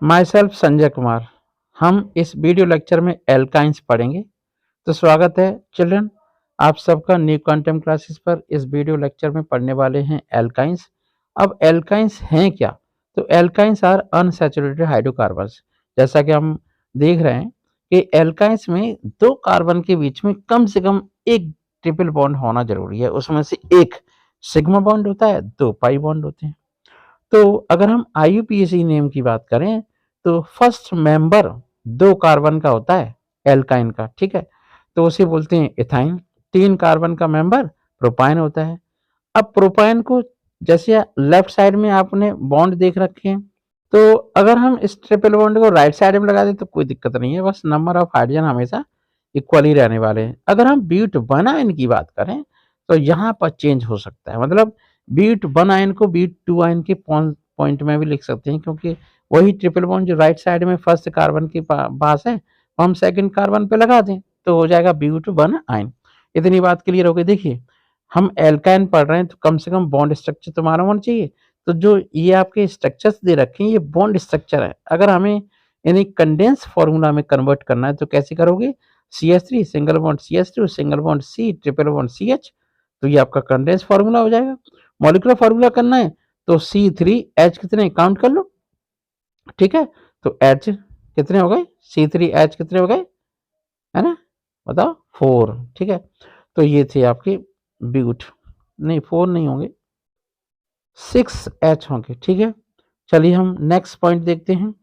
My self Sanjay Kumar. हम इस video lecture में एल्काइंस पढ़ेंगे। तो स्वागत है चिल्ड्रन, आप सबका न्यू कंटेंट क्लासेस पर। इस वीडियो लेक्चर में पढ़ने वाले हैं एल्काइंस। अब एल्काइंस हैं क्या? तो एल्काइंस आर अनसैचुरेटेड हाइड्रोकार्बन्स। जैसा कि हम देख रहे हैं कि एल्काइंस में दो कार्बन के बीच में कम से कम एक ट्रिपल बॉन्ड होना जरूरी है। उसमें से एक सिग्मा बॉन्ड होता है, दो पाई बॉन्ड होते हैं। तो अगर हम आईयूपीएसी नेम की बात करें तो फर्स्ट मेंबर दो कार्बन का होता है, एल्काइन का, ठीक है, तो उसे बोलते हैं इथाइन। तीन कार्बन का मेंबर प्रोपाइन होता है। अब प्रोपाइन को जैसे लेफ्ट साइड में आपने बॉन्ड देख रखे हैं, तो अगर हम इस ट्रिपल बॉन्ड को राइट साइड में लगा दें तो कोई दिक्कत नहीं है, बस नंबर ऑफ हाइड्रोजन हमेशा इक्वल ही रहने वाले हैं। अगर हम ब्यूट वन आयन की बात करें तो यहाँ पर चेंज हो सकता है, मतलब ब्यूट वन आयन को ब्यूट टू आयन के पॉइंट में भी लिख सकते हैं, क्योंकि वही ट्रिपल बॉन्ड जो राइट साइड में फर्स्ट कार्बन के पास है वो हम सेकंड कार्बन पे लगा दें तो हो जाएगा ब्यूट वन आयन। इतनी बात क्लियर हो गई। देखिए, हम एल्काइन पढ़ रहे हैं तो कम से कम बॉन्ड स्ट्रक्चर तो मालूम होना चाहिए। तो जो ये आपके स्ट्रक्चर्स दे रखे हैं ये बॉन्ड स्ट्रक्चर है। अगर हमें इन्हें कंडेंस फॉर्मूला में कन्वर्ट करना है तो कैसे करोगे? CH3 single bond CH2 single bond C triple bond CH, तो ये आपका कंडेंस फॉर्मूला हो जाएगा। मॉलिक्यूलर फॉर्मूला करना है तो C3H कितने काउंट कर लो, ठीक है, तो H कितने हो गए, C3H कितने हो गए, है ना, बताओ 4, ठीक है। तो ये थे आपके ब्यूट, नहीं 4 नहीं होंगे, 6H होंगे, ठीक है। चलिए हम नेक्स्ट पॉइंट देखते हैं।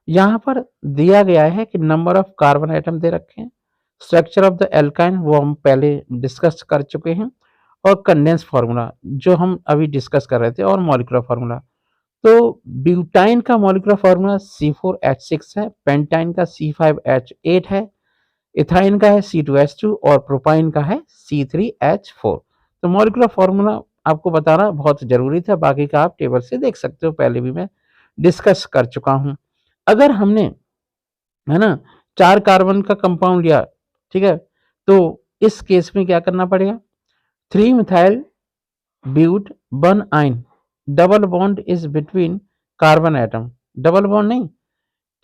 यहाँ पर दिया गया है कि नंबर ऑफ कार्बन एटम दे रखे हैं, स्ट्रक्चर ऑफ द एल्काइन वो हम पहले डिस्कस कर चुके हैं, और कंडेंस फार्मूला जो हम अभी डिस्कस कर रहे थे, और मॉलिक्यूलर फार्मूला। तो ब्यूटाइन का मॉलिक्यूलर फार्मूला C4H6 है, पेंटाइन का C5H8 है, इथाइन का है C2H2 और प्रोपाइन का है C3H4। तो मॉलिक्यूलर फार्मूला आपको बताना बहुत जरूरी था, बाकी का आप टेबल से देख सकते हो, पहले भी मैं डिस्कस कर चुका हूं। अगर हमने, है ना, 4 कार्बन का कंपाउंड लिया, ठीक है, तो इस केस में क्या करना पड़ेगा? 3 methyl but one yne, double bond is between carbon atom, double bond नहीं,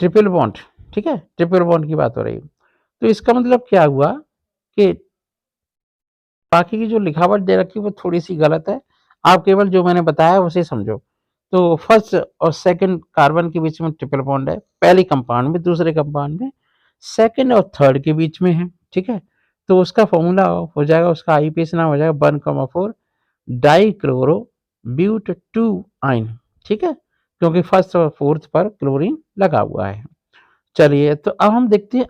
ट्रिपल बॉन्ड, ठीक है, ट्रिपल बॉन्ड की बात हो रही है। तो इसका मतलब क्या हुआ कि बाकी की जो लिखावट दे रखी है वो थोड़ी सी गलत है, आप केवल जो मैंने बताया उसे समझो। तो फर्स्ट और सेकंड कार्बन के बीच में ट्रिपल बॉन्ड है, पहले कंपाउंड में, दूसरे कंपाउंड में, सेकंड और थर्ड के बीच में है, ठीक है। तो उसका फॉर्मूला हो जाएगा, उसका आईपीएस नाम हो जाएगा 1,4 डाइक्लोरो ब्यूट टू आइन, ठीक है, क्योंकि फर्स्ट और फोर्थ पर क्लोरीन लगा हुआ है। चलिए, तो अब हम देखते हैं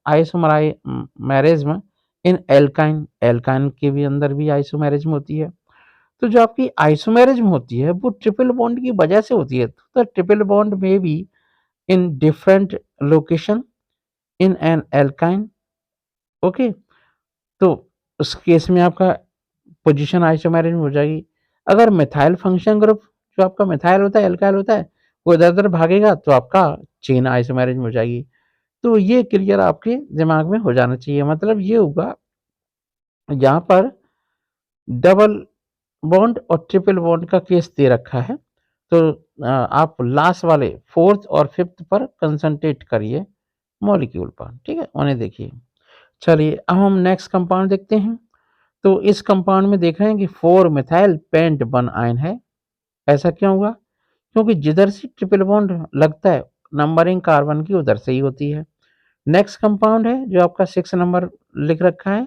आइसोमेरिज्म इन एल्काइन। एल्काइन के भी अंदर भी आइसोमेरिज्म होती है। तो जो आपकी आइसोमेरिज्म होती है वो ट्रिपल बॉन्ड की वजह से होती है। तो ट्रिपल बॉन्ड में भी in different location in an alkyne, okay. तो उस केस में आपका पोजीशन आइसोमेरिज्म हो जाएगी। अगर मिथाइल फंक्शन ग्रुप, जो आपका मिथाइल होता है, एल्काइल होता है, वो इधर उधर भागेगा तो आपका चेन आइसोमेरिज्म हो जाएगी। तो ये क्लियर आपके दिमाग में हो जाना चाहिए। मतलब ये होगा, यहाँ पर डबल बॉन्ड और ट्रिपल बॉन्ड का केस दे रखा है, तो आप लास्ट वाले फोर्थ और फिफ्थ पर कंसंट्रेट करिए मॉलिक्यूल पर, ठीक है, उन्हें देखिए। चलिए, अब हम नेक्स्ट कंपाउंड देखते हैं। तो इस कंपाउंड में देख रहे हैं कि 4 मिथाइल पेंट वन आयन है। ऐसा क्यों हुआ? क्योंकि जिधर से ट्रिपल बॉन्ड लगता है नंबरिंग कार्बन की उधर से ही होती है। नेक्स्ट कंपाउंड है जो आपका 6 नंबर लिख रखा है,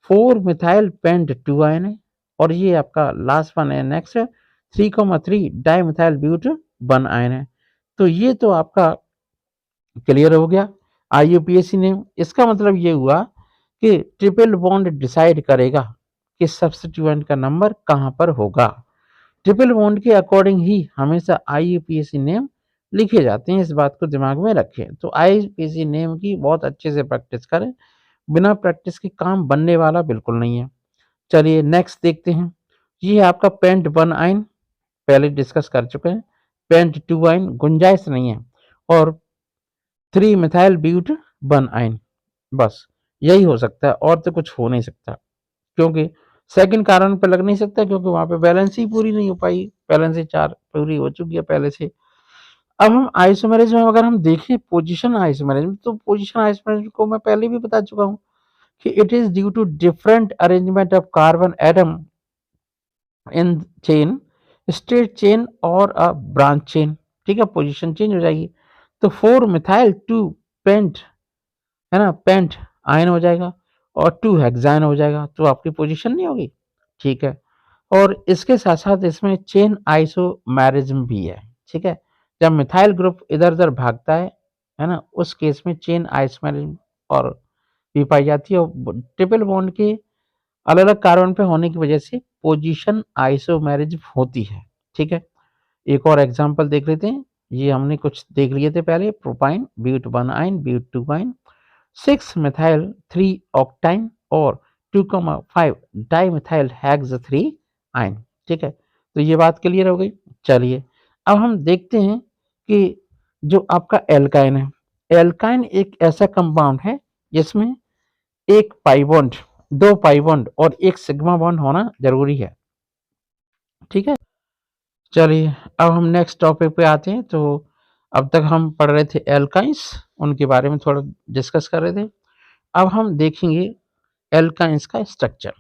4 मिथाइल पेंट टू आयन है, और ये आपका लास्ट वन है next 3,3 di methyl but one yne है। तो ये तो आपका क्लियर हो गया आईयूपीएसी ने। इसका मतलब ये हुआ कि ट्रिपल बॉन्ड डिसाइड करेगा कि सब्स्टिट्यूएंट का नंबर कहां पर होगा। ट्रिपल बॉन्ड के अकॉर्डिंग ही हमेशा आईयूपीएसी नेम लिखे जाते हैं, इस बात को दिमाग में रखें। तो आईयूपीएसी नेम की बहुत अच्छे से प्रैक्टिस करें, बिना प्रैक्टिस के काम बनने वाला बिल्कुल नहीं है। चलिए नेक्स्ट देखते हैं। ये है आपका पेंट वन आइन, पहले डिस्कस कर चुके हैं। पेंट टू आइन गुंजाइश नहीं है, और 3 मिथाइल ब्यूट वन आइन, बस यही हो सकता है, और तो कुछ हो नहीं सकता, क्योंकि सेकंड कार्बन पे लग नहीं सकता, क्योंकि वहां पे बैलेंस ही पूरी नहीं हो पाई, बैलेंस ही 4 पूरी हो चुकी है पहले से। अब हम आइसोमेरिज में अगर हम देखें पोजीशन आइसोमेरिज में, तो पोजीशन आइसोमेरिज को मैं पहले भी बता चुका हूँ कि it is due to different arrangement of carbon atom in chain, straight chain और अ ब्रांच चेन। ठीक है, पोजीशन चेंज हो जाएगी। तो 4 मिथाइल 2 पेंट, है ना, पेंट आयन हो जाएगा और 2 हेक्साइन हो जाएगा, तो आपकी पोजीशन नहीं होगी। ठीक है, और इसके साथ साथ इसमें चेन आइसोमेरिज्म भी है। ठीक है, जब मिथाइल ग्रुप इधर उधर भागता है ना, उस केस में चेन आइसोमेरिज्म और भी पाई जाती है, और ट्रिपल बॉन्ड के अलग अलग कार्बन पे होने की वजह से पोजीशन आइसोमेरिज्म होती है। ठीक है, एक और एग्जांपल देख लेते हैं। ये हमने कुछ देख लिए थे पहले, प्रोपाइन, ब्यूट 1 आइन, ब्यूट 2 आइन, 6 मिथाइल 3 ऑक्टाइन और 2,5 डाइमिथाइल हेक्स 3 आइन। ठीक है, तो ये बात क्लियर हो गई। चलिए अब हम देखते हैं कि जो आपका एल्काइन है, एल्काइन एक ऐसा कंपाउंड है जिसमें एक पाई बॉन्ड, 2 पाई बॉन्ड और एक सिग्मा बॉन्ड होना जरूरी है। ठीक है, चलिए अब हम नेक्स्ट टॉपिक पे आते हैं। तो अब तक हम पढ़ रहे थे एल्काइंस, उनके बारे में थोड़ा डिस्कस कर रहे थे। अब हम देखेंगे एल्काइंस का स्ट्रक्चर।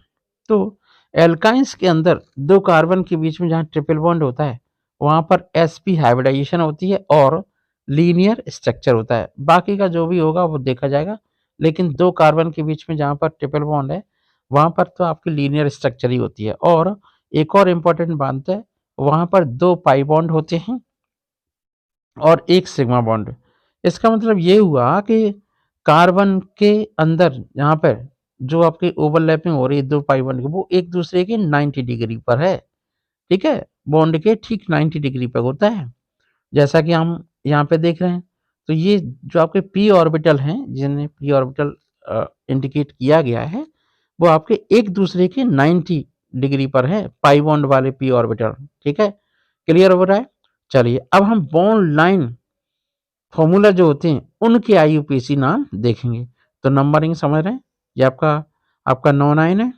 तो एल्काइंस के अंदर 2 कार्बन के बीच में जहाँ ट्रिपल बॉन्ड होता है, वहाँ पर sp हाइब्रिडाइजेशन होती है और लीनियर स्ट्रक्चर होता है। बाकी का जो भी होगा वो देखा जाएगा, लेकिन 2 कार्बन के बीच में जहाँ पर ट्रिपल बॉन्ड है, वहाँ पर तो आपकी लीनियर स्ट्रक्चर ही होती है। और एक और इम्पोर्टेंट बात है, वहाँ पर 2 पाई बॉन्ड होते हैं और एक सिग्मा बॉन्ड। इसका मतलब ये हुआ कि कार्बन के अंदर यहाँ पर जो आपकी ओवरलैपिंग हो रही है 2 पाई बॉन्ड की, वो एक दूसरे के 90 डिग्री पर है। ठीक है, बॉन्ड के ठीक 90 डिग्री पर होता है, जैसा कि हम यहाँ पे देख रहे हैं। तो ये जो आपके p ऑर्बिटल हैं, जिन्हें p ऑर्बिटल इंडिकेट किया गया है, वो आपके एक दूसरे के 90 डिग्री पर है, पाई बॉन्ड वाले p ऑर्बिटल। ठीक है, क्लियर हो रहा है। चलिए अब हम बॉन्ड लाइन फॉर्मूला जो होते हैं उनके आईयूपीएसी नाम देखेंगे। तो नंबरिंग समझ रहे हैं, ये आपका आपका 9 9 है।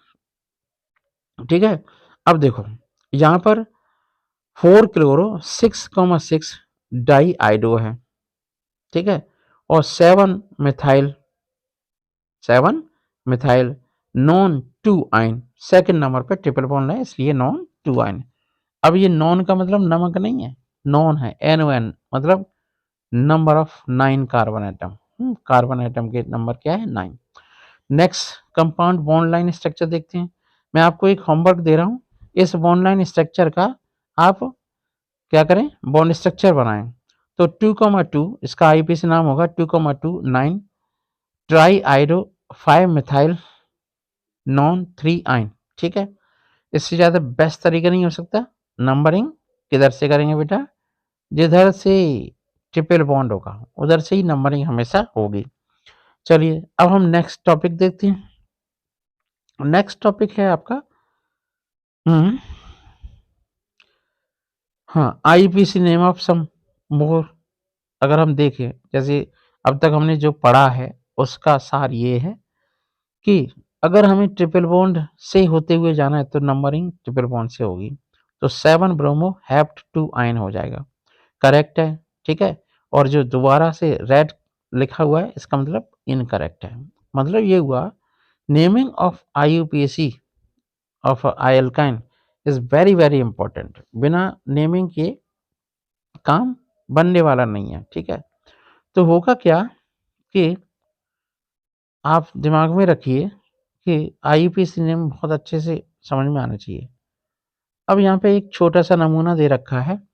ठीक है, अब देखो यहाँ पर 4 क्लोरो 6,6 डाई आइडो है। ठीक है, और 7 मिथाइल नॉन 2 आइन, सेकंड नंबर पे ट्रिपल बॉन्ड है, इसलिए नॉन 2 आइन। अब ये नॉन का मतलब नमक नहीं है, नॉन है NON, मतलब number of 9 carbon atom. Carbon atom के नंबर क्या है, 9। Next compound bond line structure देखते हैं। मैं आपको एक होमवर्क दे रहा हूँ, इस बॉन्ड लाइन स्ट्रक्चर का आप क्या करें, बॉन्ड स्ट्रक्चर बनाएं। तो 2,2 इसका आईपीसी नाम होगा 2,2 9 ट्राई आइडो 5 मिथाइल नॉन 3 आइन। ठीक है, इससे ज़्यादा बेस्ट तरीका नहीं हो सकता। नंबरिंग किधर से करेंगे बेटा, जिधर से ट्रिपल बॉन्ड होगा उधर से ही नंबरिंग हमेशा होगी। चलिए अब हम नेक्स्ट टॉपिक देखते हैं। नेक्स्ट टॉपिक है आपका हम्म हाँ, आईपीसी नेम ऑफ सम मोर। अगर हम देखें, जैसे अब तक हमने जो पढ़ा है उसका सार ये है कि अगर हमें ट्रिपल बॉन्ड से होते हुए जाना है तो नंबरिंग ट्रिपल बॉन्ड से होगी। तो 7 ब्रोमो हेप्ट 2 आयन हो जाएगा, करेक्ट है। ठीक है, और जो दोबारा से रेड लिखा हुआ है इसका मतलब इनकरेक्ट है। मतलब ये हुआ, naming of IUPAC of alkyne is very very important. बिना नेमिंग के काम बनने वाला नहीं है। ठीक है, तो होगा क्या कि आप दिमाग में रखिए कि आईयूपीएसी नेम बहुत अच्छे से समझ में आना चाहिए। अब यहाँ पे एक छोटा सा नमूना दे रखा है।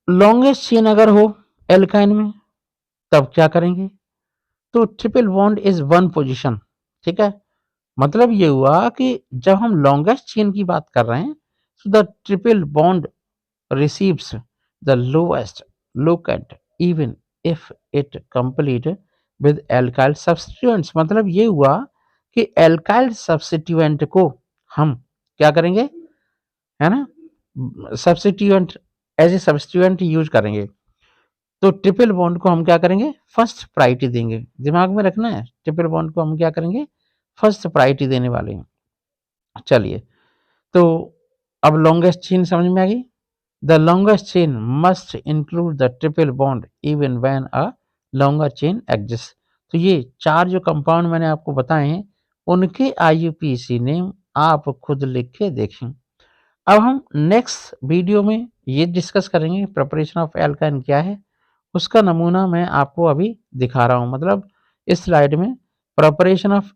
लॉन्गेस्ट चेन अगर हो एल्काइन में, तब क्या करेंगे, तो triple bond is one position. ठीक है, मतलब ये हुआ कि जब हम लॉन्गेस्ट चेन की बात कर रहे हैं, So the triple bond receives the lowest locant even if it complete with alkyl substituents। मतलब ये हुआ कि एल्काइल सब्स्टिट्यूएंट को हम क्या करेंगे, है ना, substituent, as a substituent use करेंगे, तो ट्रिपल बॉन्ड को हम क्या करेंगे, फर्स्ट प्रायोरिटी देंगे। दिमाग में रखना है, ट्रिपल बॉन्ड को हम क्या करेंगे, फर्स्ट प्रायोरिटी देने वाले हैं। चलिए, तो अब लॉन्गेस्ट चेन समझ में आ गई। The longest chain must include the triple bond even when a longer chain exist. तो ये चार जो कंपाउंड मैंने आपको बताए हैं, उनके IUPAC नेम आप खुद लिख के देखें। अब हम नेक्स्ट वीडियो में ये डिस्कस करेंगे प्रिपरेशन ऑफ एल्काइन क्या है। उसका नमूना मैं आपको अभी दिखा रहा हूँ। मतलब इस स्लाइड में प्रिपरेशन ऑफ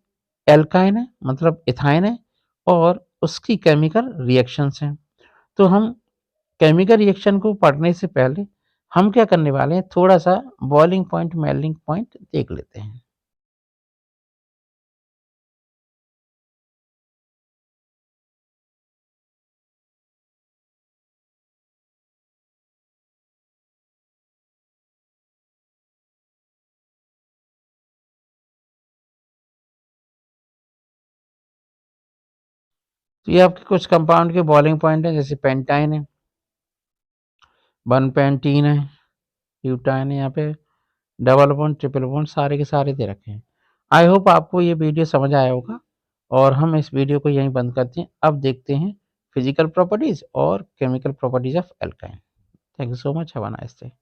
एल्काइन है, मतलब इथाइन है, और उसकी केमिकल रिएक्शंस हैं। तो हम केमिकल रिएक्शन को पढ़ने से पहले हम क्या करने वाले हैं, थोड़ा सा बॉइलिंग पॉइंट, मेल्टिंग पॉइंट देख लेते हैं। तो ये आपके कुछ कंपाउंड के बॉइलिंग पॉइंट है, जैसे पेंटाइन है, 1 पेंटीन है, ब्यूटाइन है, यहाँ पे डबल बॉन्ड, ट्रिपल बॉन्ड, सारे के सारे दे रखे हैं। आई होप आपको ये वीडियो समझ आया होगा, और हम इस वीडियो को यहीं बंद करते हैं। अब देखते हैं फिजिकल प्रॉपर्टीज और chemical properties of alkyne. Thank you so much, have a nice day.